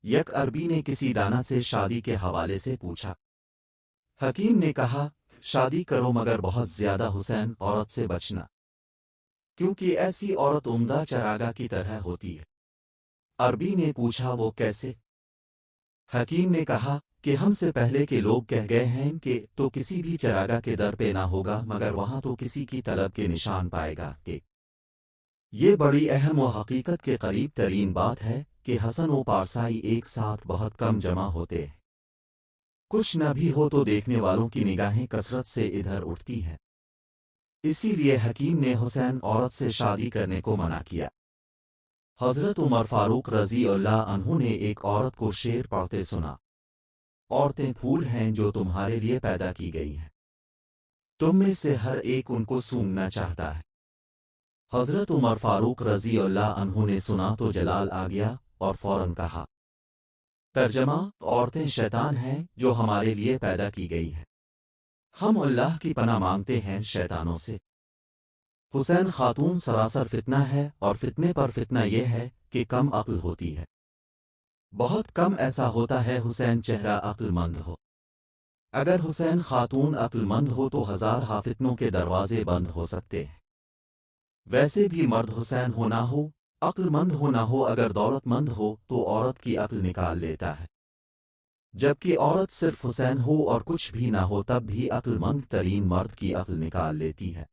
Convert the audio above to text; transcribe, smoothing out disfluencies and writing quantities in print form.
یک عربی نے کسی دانا سے شادی کے حوالے سے پوچھا۔ حکیم نے کہا، شادی کرو مگر بہت زیادہ حسین عورت سے بچنا، کیونکہ ایسی عورت عمدہ چراگاہ کی طرح ہوتی ہے۔ عربی نے پوچھا، وہ کیسے؟ حکیم نے کہا کہ ہم سے پہلے کے لوگ کہہ گئے ہیں کہ تو کسی بھی چراگاہ کے در پہ نہ ہوگا مگر وہاں تو کسی کی طلب کے نشان پائے گا کہ یہ بڑی اہم و حقیقت کے قریب ترین بات ہے کہ حسن و پارسائی ایک ساتھ بہت کم جمع ہوتے ہیں۔ کچھ نہ بھی ہو تو دیکھنے والوں کی نگاہیں کثرت سے ادھر اٹھتی ہیں۔ اسی لیے حکیم نے حسین عورت سے شادی کرنے کو منع کیا۔ حضرت عمر فاروق رضی اللہ عنہ نے ایک عورت کو شعر پڑھتے سنا، عورتیں پھول ہیں جو تمہارے لیے پیدا کی گئی ہیں، تم میں سے ہر ایک ان کو سونگنا چاہتا ہے۔ حضرت عمر فاروق رضی اللہ عنہ نے سنا تو جلال آ گیا اور فوراً کہا، ترجمہ: عورتیں شیطان ہیں جو ہمارے لیے پیدا کی گئی ہیں، ہم اللہ کی پناہ مانگتے ہیں شیطانوں سے۔ حسین خاتون سراسر فتنہ ہے، اور فتنے پر فتنہ یہ ہے کہ کم عقل ہوتی ہے۔ بہت کم ایسا ہوتا ہے حسین چہرہ عقل مند ہو۔ اگر حسین خاتون عقل مند ہو تو ہزارہ فتنوں کے دروازے بند ہو سکتے ہیں۔ ویسے بھی مرد حسین ہو نہ ہو، عقل مند ہو نہ ہو، اگر دولت مند ہو تو عورت کی عقل نکال لیتا ہے، جبکہ عورت صرف حسین ہو اور کچھ بھی نہ ہو تب بھی عقل مند ترین مرد کی عقل نکال لیتی ہے۔